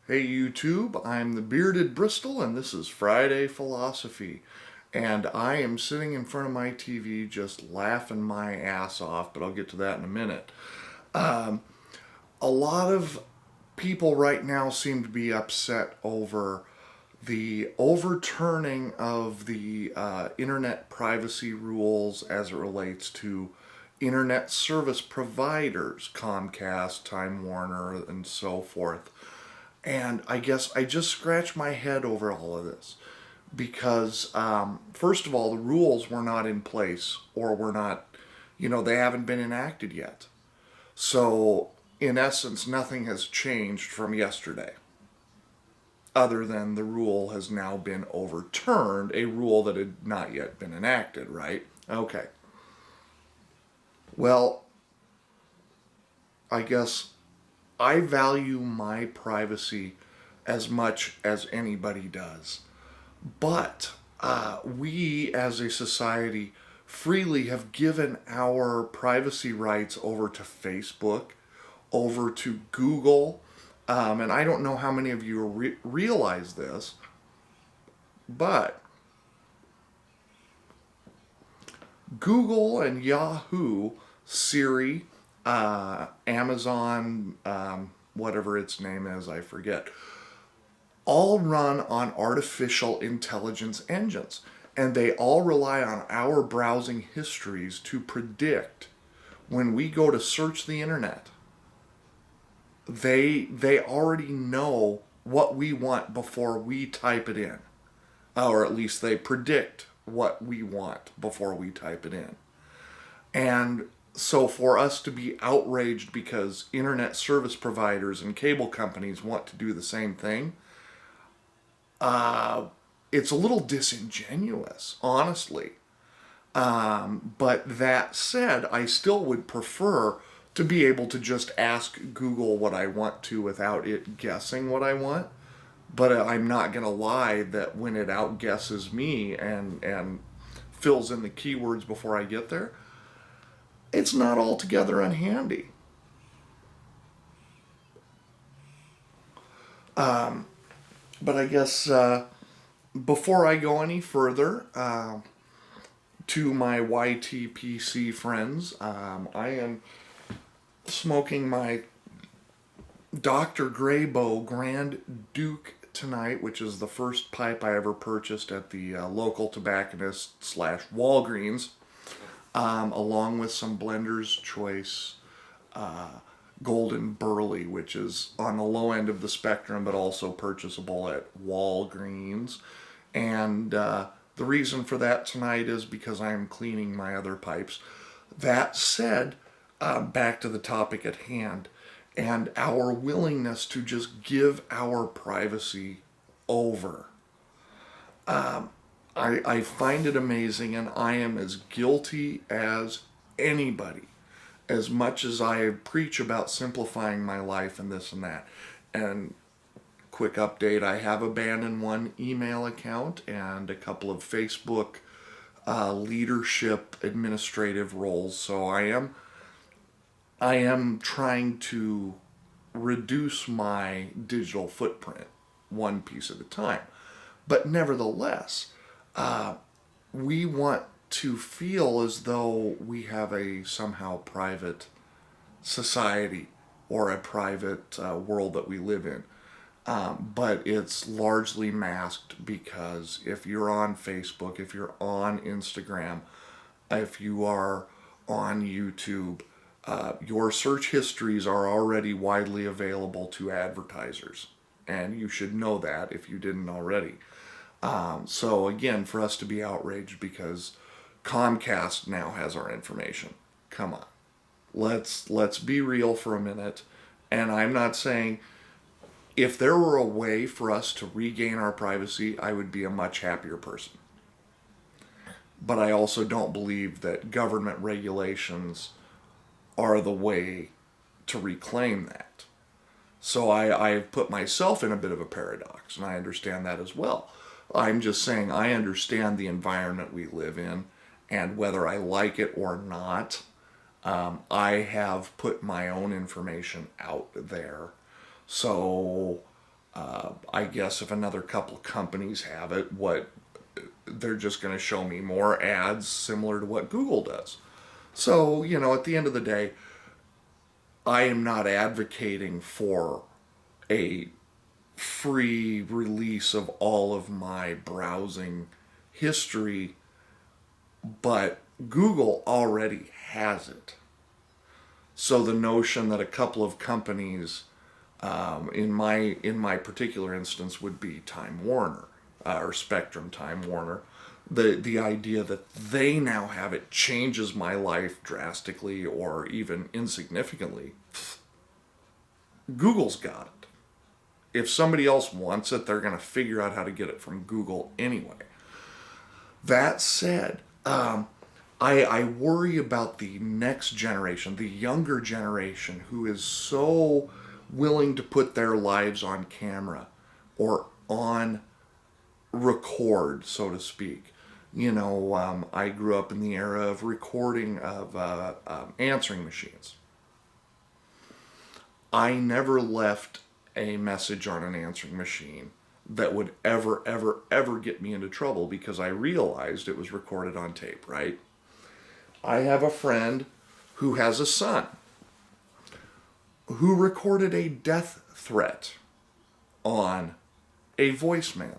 Hey YouTube, I'm the bearded Bristol and this is Friday Philosophy. And I am sitting in front of my TV just laughing my ass off, but I'll get to that in a minute. A lot of people right now seem to be upset over the overturning of the internet privacy rules as it relates to internet service providers, Comcast, Time Warner, and so forth. And I guess I just scratch my head over all of this because, first of all, the rules were not in place or were not, they haven't been enacted yet. So, in essence, nothing has changed from yesterday other than the rule has now been overturned, a rule that had not yet been enacted, right? Okay. Well, I guess I value my privacy as much as anybody does. But we as a society freely have given our privacy rights over to Facebook, over to Google. And I don't know how many of you realize this, but Google and Yahoo, Siri, Amazon, whatever its name is, I forget, all run on artificial intelligence engines. And they all rely on our browsing histories to predict when we go to search the internet. They already know what we want before we type it in. Or at least they predict what we want before we type it in. And so for us to be outraged because internet service providers and cable companies want to do the same thing, it's a little disingenuous, honestly. But that said, I still would prefer to be able to just ask Google what I want to without it guessing what I want. But I'm not going to lie that when it outguesses me and fills in the keywords before I get there, it's not altogether unhandy. But I guess before I go any further, to my YTPC friends, I am smoking my Dr. Graybo Grand Duke tonight, which is the first pipe I ever purchased at the local tobacconist slash Walgreens, along with some Blender's Choice Golden Burley, which is on the low end of the spectrum, but also purchasable at Walgreens. And the reason for that tonight is because I am cleaning my other pipes. That said, back to the topic at hand and our willingness to just give our privacy over. I find it amazing, and I am as guilty as anybody, as much as I preach about simplifying my life and this and that. And quick update, I have abandoned one email account and a couple of Facebook leadership administrative roles. So I am trying to reduce my digital footprint one piece at a time. But nevertheless, we want to feel as though we have a somehow private society or a private world that we live in. But it's largely masked because if you're on Facebook, if you're on Instagram, if you are on YouTube, your search histories are already widely available to advertisers. And you should know that if you didn't already. So again, for us to be outraged because Comcast now has our information. Come on. Let's be real for a minute. And I'm not saying if there were a way for us to regain our privacy, I would be a much happier person. But I also don't believe that government regulations are the way to reclaim that. So I've put myself in a bit of a paradox, and I understand that as well. I'm just saying I understand the environment we live in, and whether I like it or not, I have put my own information out there. So I guess if another couple companies have it, they're just going to show me more ads similar to what Google does. So, at the end of the day, I am not advocating for a free release of all of my browsing history, but Google already has it. So the notion that a couple of companies, in my particular instance, would be Time Warner or Spectrum Time Warner, the idea that they now have it changes my life drastically or even insignificantly. Google's got it. If somebody else wants it, they're going to figure out how to get it from Google anyway. That said, I worry about the next generation, the younger generation, who is so willing to put their lives on camera or on record, so to speak. I grew up in the era of recording of answering machines. I never left a message on an answering machine that would ever get me into trouble because I realized it was recorded on tape, right? I have a friend who has a son who recorded a death threat on a voicemail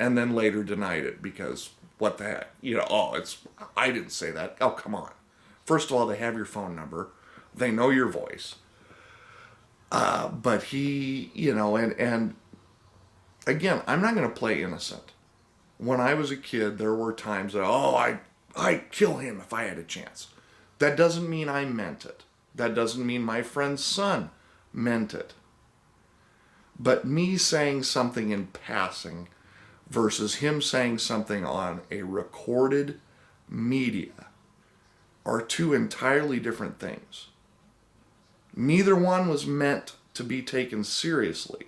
and then later denied it because what the heck? I didn't say that. Oh, come on. First of all, they have your phone number. They know your voice. But he, and again, I'm not going to play innocent. When I was a kid, there were times that, I'd kill him if I had a chance. That doesn't mean I meant it. That doesn't mean my friend's son meant it. But me saying something in passing versus him saying something on a recorded media are two entirely different things. Neither one was meant to be taken seriously,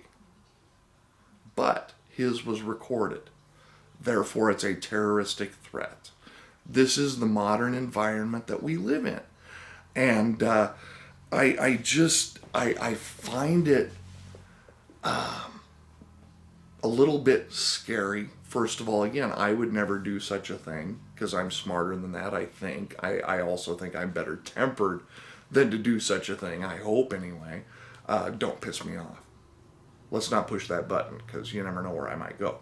but his was recorded. Therefore, it's a terroristic threat. This is the modern environment that we live in. And I find it a little bit scary. First of all, again, I would never do such a thing because I'm smarter than that, I think. I also think I'm better tempered than to do such a thing, I hope anyway. Don't piss me off. Let's not push that button because you never know where I might go.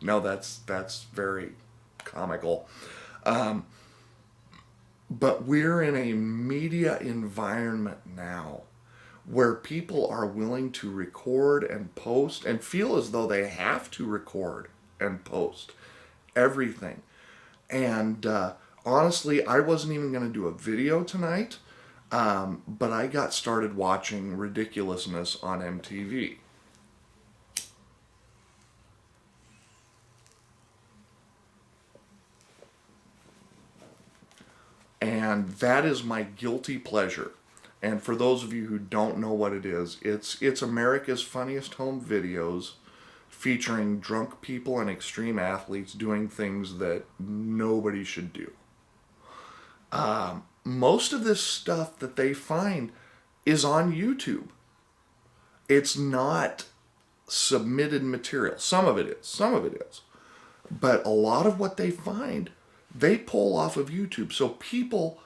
No, that's very comical. But we're in a media environment now where people are willing to record and post and feel as though they have to record and post everything. And honestly, I wasn't even going to do a video tonight, but I got started watching ridiculousness on MTV. And that is my guilty pleasure. And for those of you who don't know what it is, it's America's Funniest Home Videos featuring drunk people and extreme athletes doing things that nobody should do. Most of this stuff that they find is on YouTube. It's not submitted material. Some of it is. But a lot of what they find, they pull off of YouTube. So people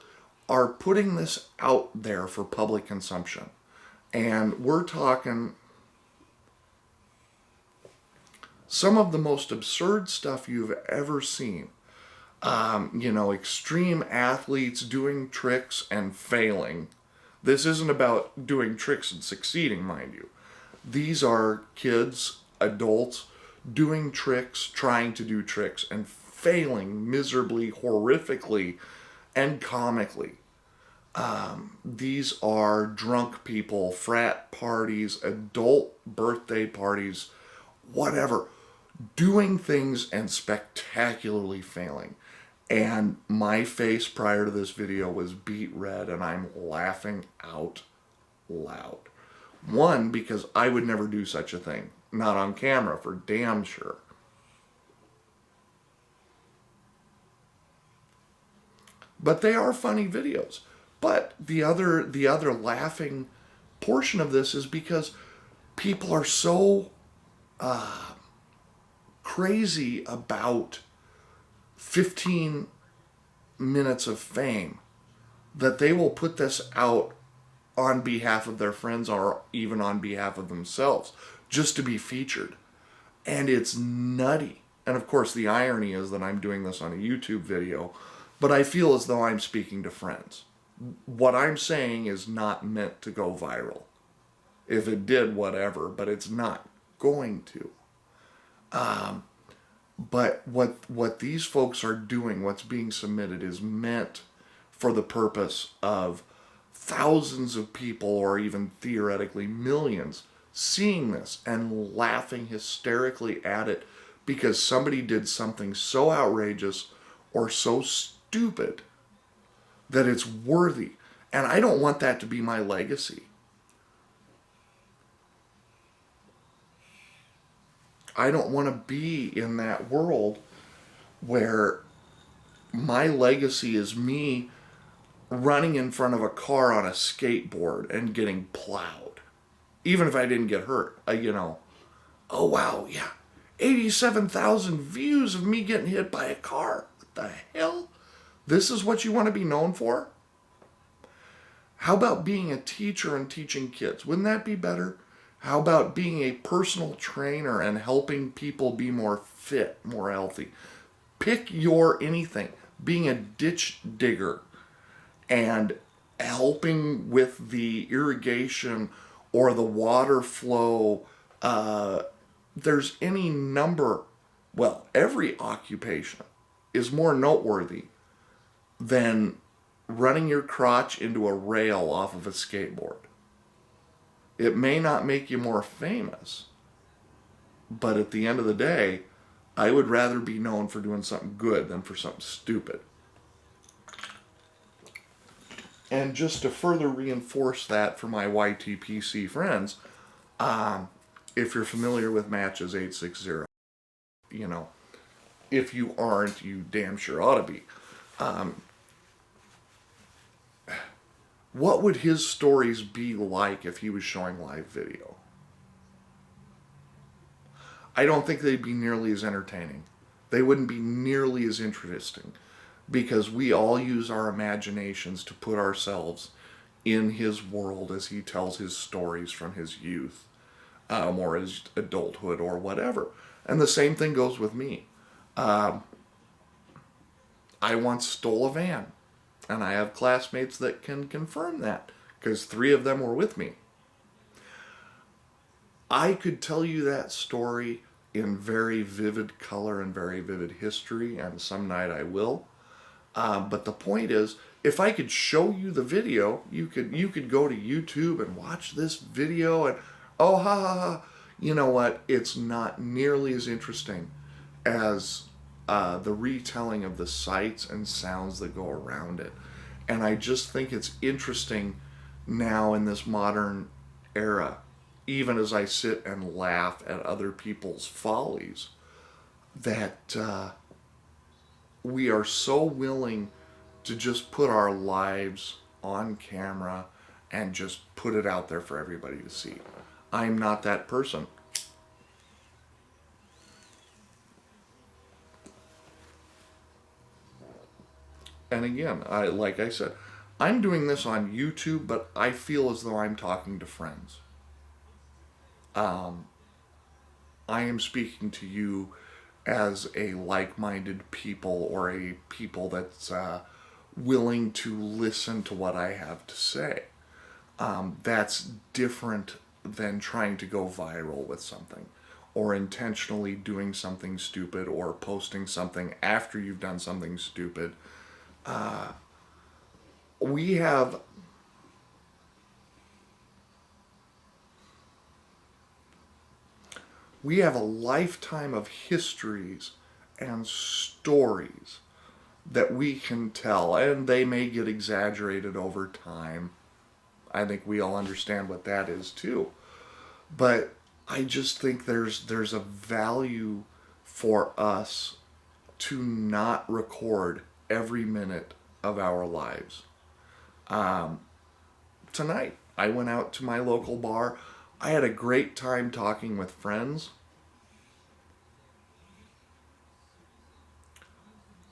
are putting this out there for public consumption. And we're talking some of the most absurd stuff you've ever seen. Extreme athletes doing tricks and failing. This isn't about doing tricks and succeeding, mind you. These are kids, adults, doing tricks, trying to do tricks, and failing miserably, horrifically, and comically. These are drunk people, frat parties, adult birthday parties, whatever, doing things and spectacularly failing. And my face prior to this video was beet red and I'm laughing out loud. One, because I would never do such a thing. Not on camera, for damn sure. But they are funny videos. But the other laughing portion of this is because people are so crazy about 15 minutes of fame that they will put this out on behalf of their friends or even on behalf of themselves just to be featured. And it's nutty. And of course, the irony is that I'm doing this on a YouTube video, but I feel as though I'm speaking to friends. What I'm saying is not meant to go viral. If it did, whatever, but it's not going to. But what these folks are doing, what's being submitted, is meant for the purpose of thousands of people, or even theoretically millions, seeing this and laughing hysterically at it because somebody did something so outrageous or so stupid that it's worthy. And I don't want that to be my legacy. I don't want to be in that world where my legacy is me running in front of a car on a skateboard and getting plowed. Even if I didn't get hurt, oh wow, yeah, 87,000 views of me getting hit by a car. What the hell? This is what you want to be known for? How about being a teacher and teaching kids? Wouldn't that be better? How about being a personal trainer and helping people be more fit, more healthy? Pick your anything. Being a ditch digger and helping with the irrigation or the water flow. There's any number, well, every occupation is more noteworthy than running your crotch into a rail off of a skateboard. It may not make you more famous, but at the end of the day, I would rather be known for doing something good than for something stupid. And just to further reinforce that for my YTPC friends, if you're familiar with Matches 860, if you aren't, you damn sure ought to be. What would his stories be like if he was showing live video? I don't think they'd be nearly as entertaining. They wouldn't be nearly as interesting because we all use our imaginations to put ourselves in his world as he tells his stories from his youth, or his adulthood or whatever. And the same thing goes with me. I once stole a van. And I have classmates that can confirm that, because 3 of them were with me. I could tell you that story in very vivid color and very vivid history, and some night I will. But the point is, if I could show you the video, you could go to YouTube and watch this video and, oh, ha, ha, ha. You know what? It's not nearly as interesting as the retelling of the sights and sounds that go around it. And I just think it's interesting now in this modern era, even as I sit and laugh at other people's follies, that we are so willing to just put our lives on camera and just put it out there for everybody to see. I'm not that person. And again, like I said, I'm doing this on YouTube, but I feel as though I'm talking to friends. I am speaking to you as a like-minded people, or a people that's willing to listen to what I have to say. That's different than trying to go viral with something, or intentionally doing something stupid, or posting something after you've done something stupid. We have a lifetime of histories and stories that we can tell, and they may get exaggerated over time. I think we all understand what that is too. But I just think there's a value for us to not record every minute of our lives. Tonight, I went out to my local bar. I had a great time talking with friends.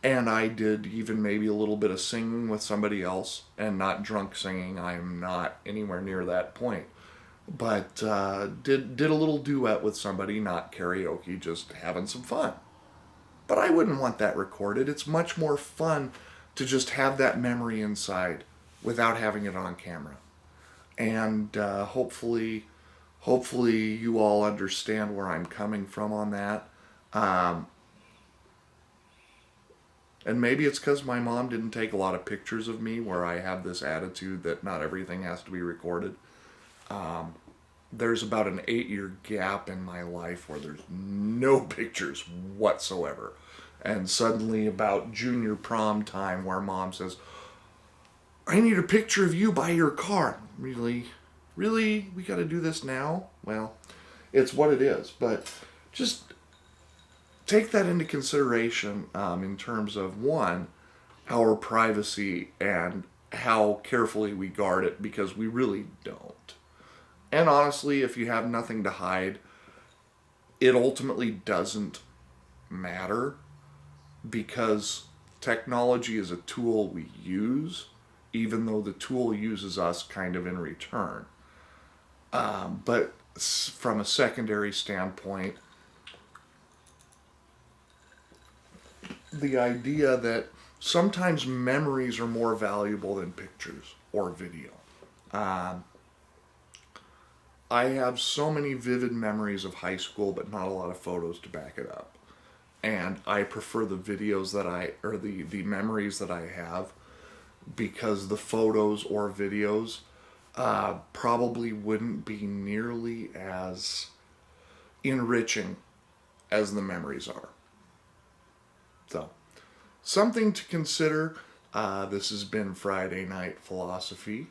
And I did even maybe a little bit of singing with somebody else, and not drunk singing. I'm not anywhere near that point. But did a little duet with somebody, not karaoke, just having some fun. But I wouldn't want that recorded. It's much more fun to just have that memory inside without having it on camera. And hopefully you all understand where I'm coming from on that. Um, and maybe it's because my mom didn't take a lot of pictures of me, where I have this attitude that not everything has to be recorded. There's about an 8-year gap in my life where there's no pictures whatsoever. And suddenly, about junior prom time, where mom says, I need a picture of you by your car. Really? Really? We got to do this now? Well, it's what it is. But just take that into consideration in terms of, one, our privacy and how carefully we guard it, because we really don't. And honestly, if you have nothing to hide, it ultimately doesn't matter, because technology is a tool we use, even though the tool uses us kind of in return. But from a secondary standpoint, the idea that sometimes memories are more valuable than pictures or video. I have so many vivid memories of high school, but not a lot of photos to back it up. And I prefer the videos or the memories that I have, because the photos or videos probably wouldn't be nearly as enriching as the memories are. So, something to consider. This has been Friday Night Philosophy.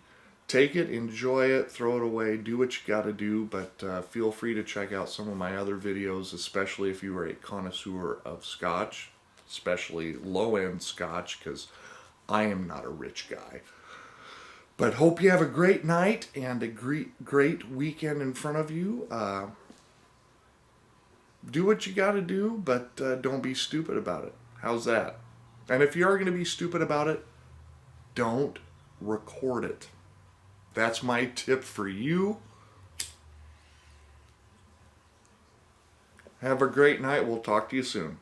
Take it, enjoy it, throw it away, do what you gotta do, but feel free to check out some of my other videos, especially if you are a connoisseur of scotch, especially low-end scotch, because I am not a rich guy. But hope you have a great night and a great weekend in front of you. Do what you gotta do, but don't be stupid about it. How's that? And if you are going to be stupid about it, don't record it. That's my tip for you. Have a great night. We'll talk to you soon.